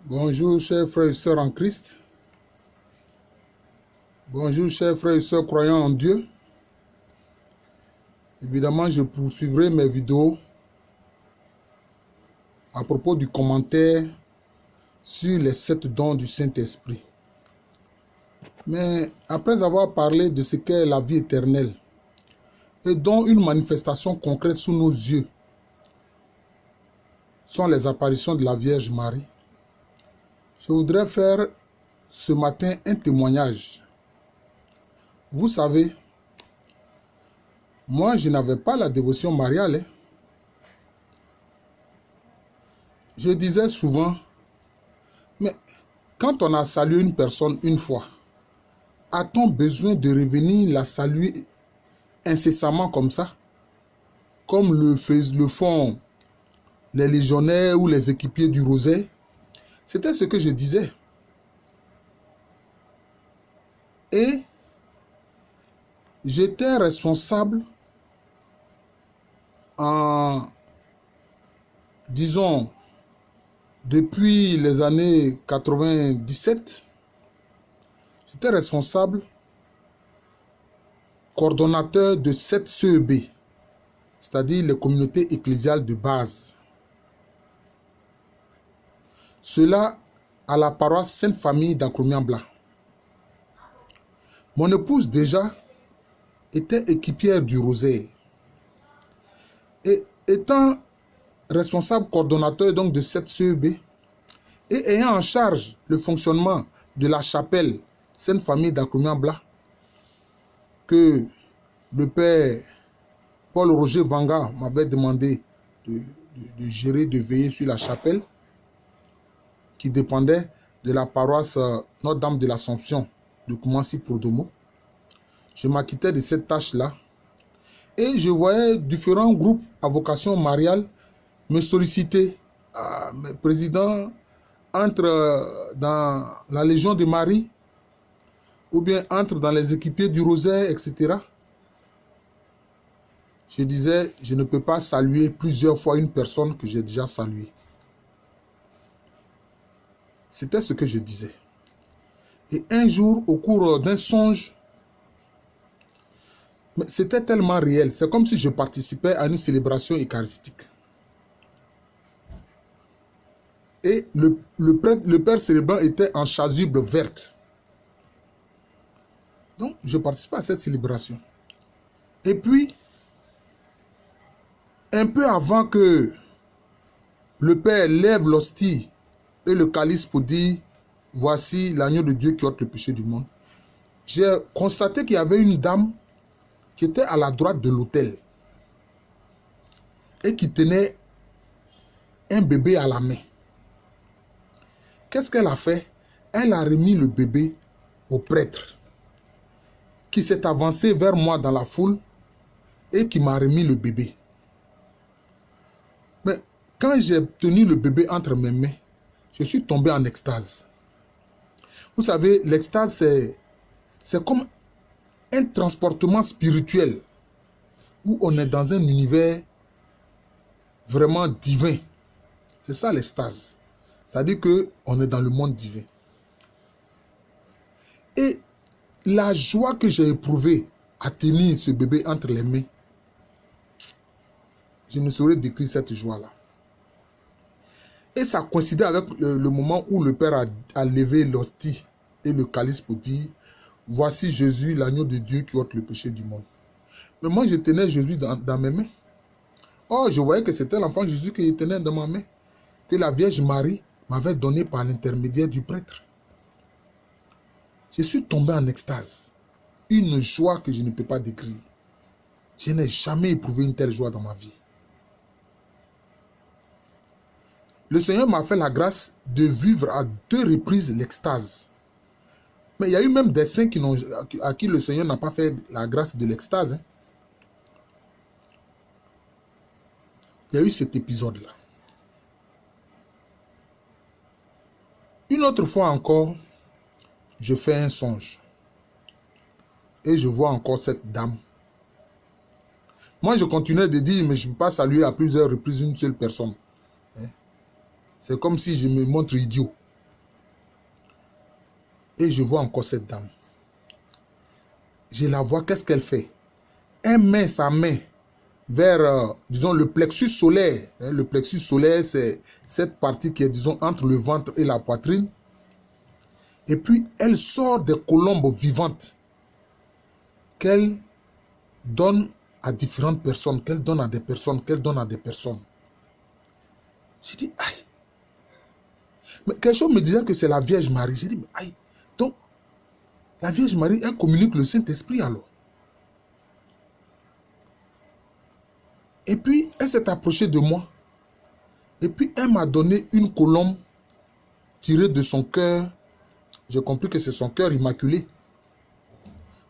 Bonjour, chers frères et sœurs en Christ. Bonjour, chers frères et sœurs croyants en Dieu. Évidemment, je poursuivrai mes vidéos à propos du commentaire sur les 7 dons du Saint-Esprit. Mais après avoir parlé de ce qu'est la vie éternelle et dont une manifestation concrète sous nos yeux sont les apparitions de la Vierge Marie, je voudrais faire ce matin un témoignage. Vous savez, moi je n'avais pas la dévotion mariale. Je disais souvent, mais quand on a salué une personne une fois, a-t-on besoin de revenir la saluer incessamment comme ça, comme le font les légionnaires ou les équipiers du rosaire? C'était ce que je disais. Et j'étais responsable disons, depuis les années 97, j'étais responsable, coordonnateur de 7 CEB, c'est-à-dire les communautés ecclésiales de base. Cela à la paroisse Sainte-Famille d'Acromian-Blanc. Mon épouse déjà était équipière du rosaire. Et étant responsable coordonnateur donc de cette CEB et ayant en charge le fonctionnement de la chapelle Sainte-Famille d'Acromian-Blanc que le père Paul-Roger Vanga m'avait demandé de gérer, de veiller sur la chapelle qui dépendait de la paroisse Notre-Dame de l'Assomption de Koumassi-Prodomo. Je m'acquittais de cette tâche-là et je voyais différents groupes à vocation mariale me solliciter. Président, entre dans la Légion de Marie ou bien entre dans les équipiers du rosaire, etc. Je disais, je ne peux pas saluer plusieurs fois une personne que j'ai déjà saluée. C'était ce que je disais. Et un jour, au cours d'un songe, c'était tellement réel. C'est comme si je participais à une célébration eucharistique. Et le père célébrant était en chasuble verte. Donc, je participais à cette célébration. Et puis, un peu avant que le père lève l'hostie et le calice pour dire « Voici l'agneau de Dieu qui ôte le péché du monde », j'ai constaté qu'il y avait une dame qui était à la droite de l'autel et qui tenait un bébé à la main. Qu'est-ce qu'elle a fait? Elle a remis le bébé au prêtre qui s'est avancé vers moi dans la foule et qui m'a remis le bébé. Mais quand j'ai tenu le bébé entre mes mains, je suis tombé en extase. Vous savez, l'extase, c'est comme un transportement spirituel où on est dans un univers vraiment divin. C'est ça l'extase. C'est-à-dire qu'on est dans le monde divin. Et la joie que j'ai éprouvée à tenir ce bébé entre les mains, je ne saurais décrire cette joie-là. Et ça coïncidait avec le moment où le Père a levé l'hostie et le calice pour dire « Voici Jésus, l'agneau de Dieu qui ôte le péché du monde ». Mais moi, je tenais Jésus dans mes mains. Oh, je voyais que c'était l'enfant Jésus que je tenais dans ma main, que la Vierge Marie m'avait donné par l'intermédiaire du prêtre. Je suis tombé en extase. Une joie que je ne peux pas décrire. Je n'ai jamais éprouvé une telle joie dans ma vie. Le Seigneur m'a fait la grâce de vivre à 2 reprises l'extase. Mais il y a eu même des saints à qui le Seigneur n'a pas fait la grâce de l'extase. Il y a eu cet épisode-là. Une autre fois encore, je fais un songe. Et je vois encore cette dame. Moi, je continuais de dire, mais je ne peux pas saluer à plusieurs reprises une seule personne. C'est comme si je me montre idiot. Et je vois encore cette dame. Je la vois, qu'est-ce qu'elle fait? Elle met sa main vers, disons, le plexus solaire. Le plexus solaire, c'est cette partie qui est, disons, entre le ventre et la poitrine. Et puis, elle sort des colombes vivantes qu'elle donne à différentes personnes, qu'elle donne à des personnes, qu'elle donne à des personnes. J'ai dit, aïe. Mais quelque chose me disait que c'est la Vierge Marie. J'ai dit, mais aïe. Donc, la Vierge Marie, elle communique le Saint-Esprit alors. Et puis, elle s'est approchée de moi. Et puis, elle m'a donné une colombe tirée de son cœur. J'ai compris que c'est son cœur immaculé.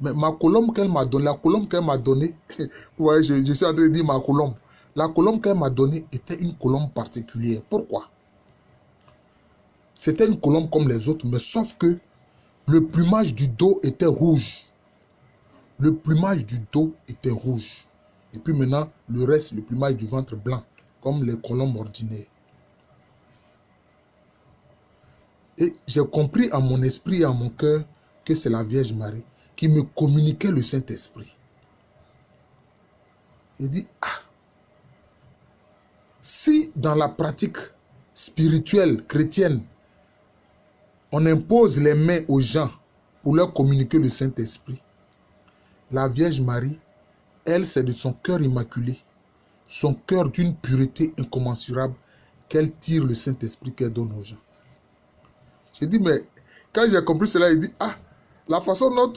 Mais ma colombe qu'elle m'a donnée, la colombe qu'elle m'a donnée, vous voyez, je suis en train de dire ma colombe. La colombe qu'elle m'a donnée était une colombe particulière. Pourquoi? C'était une colombe comme les autres, mais sauf que le plumage du dos était rouge. Le plumage du dos était rouge. Et puis maintenant, le reste, le plumage du ventre blanc, comme les colombes ordinaires. Et j'ai compris à mon esprit et à mon cœur que c'est la Vierge Marie qui me communiquait le Saint-Esprit. Il dit, ah, si dans la pratique spirituelle chrétienne, on impose les mains aux gens pour leur communiquer le Saint-Esprit, la Vierge Marie, elle, c'est de son cœur immaculé, son cœur d'une pureté incommensurable, qu'elle tire le Saint-Esprit qu'elle donne aux gens. J'ai dit, mais quand j'ai compris cela, il dit, ah, la façon dont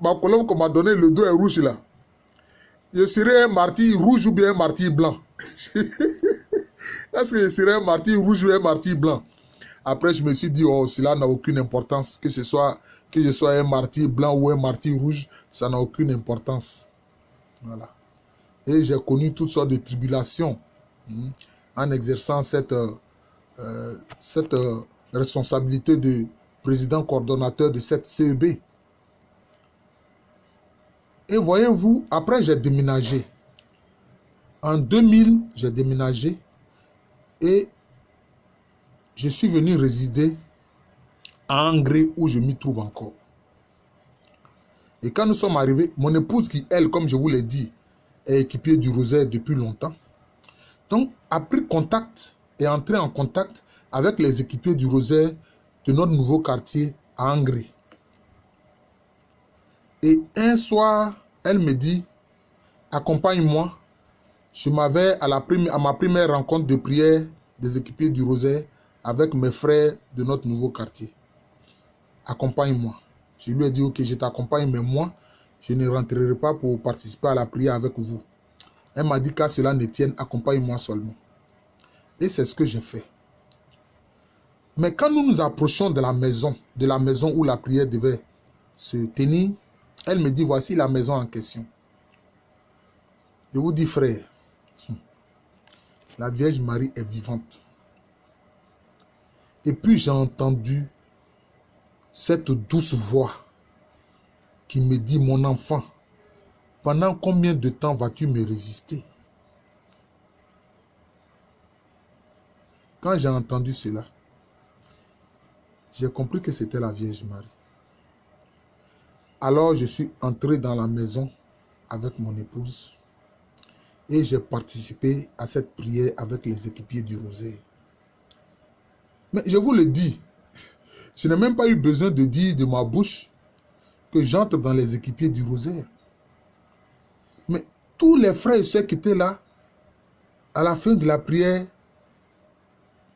ma colombe qu'on m'a donné, le dos est rouge là. Je serais un martyr rouge ou bien un martyr blanc? Est-ce que je serais un martyr rouge ou un martyr blanc? Après, je me suis dit, oh, cela n'a aucune importance. Que je sois un martyr blanc ou un martyr rouge, ça n'a aucune importance. Voilà. Et j'ai connu toutes sortes de tribulations en exerçant cette responsabilité de président coordonnateur de cette CEB. Et voyez-vous, après j'ai déménagé. En 2000, j'ai déménagé et je suis venu résider à Angré où je m'y trouve encore. Et quand nous sommes arrivés, mon épouse qui, elle, comme je vous l'ai dit, est équipier du Rosaire depuis longtemps, donc a pris contact et est entré en contact avec les équipiers du Rosaire de notre nouveau quartier à Angré. Et un soir, elle me dit, accompagne-moi. Je m'avais à ma première rencontre de prière des équipiers du Rosaire avec mes frères de notre nouveau quartier. Accompagne-moi. Je lui ai dit, ok, je t'accompagne, mais moi, je ne rentrerai pas pour participer à la prière avec vous. Elle m'a dit qu'à cela ne tienne, accompagne-moi seulement. Et c'est ce que j'ai fait. Mais quand nous nous approchons de la maison où la prière devait se tenir, elle me dit, voici la maison en question. Je vous dis, frère, la Vierge Marie est vivante. Et puis j'ai entendu cette douce voix qui me dit, mon enfant, pendant combien de temps vas-tu me résister? Quand j'ai entendu cela, j'ai compris que c'était la Vierge Marie. Alors je suis entré dans la maison avec mon épouse et j'ai participé à cette prière avec les équipiers du Rosaire. Mais je vous le dis, je n'ai même pas eu besoin de dire de ma bouche que j'entre dans les équipiers du Rosaire. Mais tous les frères et sœurs qui étaient là, à la fin de la prière,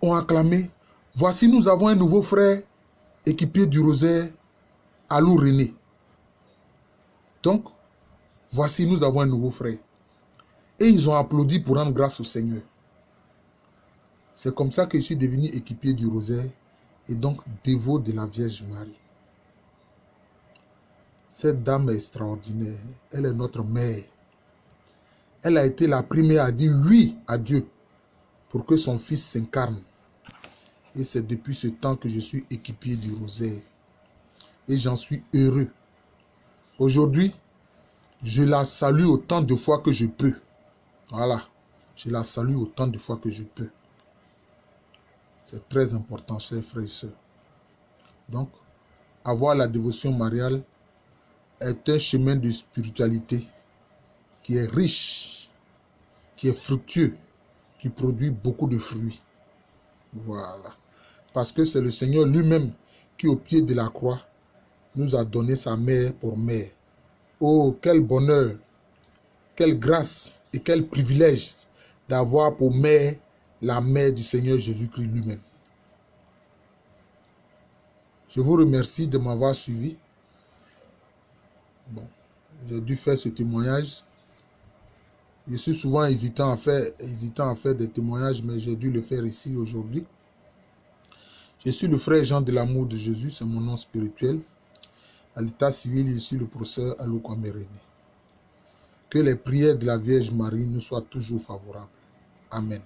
ont acclamé, voici nous avons un nouveau frère équipier du Rosaire, Alou René. Donc, voici nous avons un nouveau frère. Et ils ont applaudi pour rendre grâce au Seigneur. C'est comme ça que je suis devenu équipier du Rosaire et donc dévot de la Vierge Marie. Cette dame est extraordinaire. Elle est notre mère. Elle a été la première à dire oui à Dieu pour que son fils s'incarne. Et c'est depuis ce temps que je suis équipier du Rosaire. Et j'en suis heureux. Aujourd'hui, je la salue autant de fois que je peux. Voilà. Je la salue autant de fois que je peux. C'est très important, chers frères et sœurs. Donc, avoir la dévotion mariale est un chemin de spiritualité qui est riche, qui est fructueux, qui produit beaucoup de fruits. Voilà. Parce que c'est le Seigneur lui-même qui, au pied de la croix, nous a donné sa mère pour mère. Oh, quel bonheur, quelle grâce et quel privilège d'avoir pour mère la mère du Seigneur Jésus-Christ lui-même. Je vous remercie de m'avoir suivi. Bon, j'ai dû faire ce témoignage. Je suis souvent hésitant à faire des témoignages, mais j'ai dû le faire ici aujourd'hui. Je suis le frère Jean de l'amour de Jésus, c'est mon nom spirituel. À l'état civil, je suis le professeur Aloukwame René. Que les prières de la Vierge Marie nous soient toujours favorables. Amen.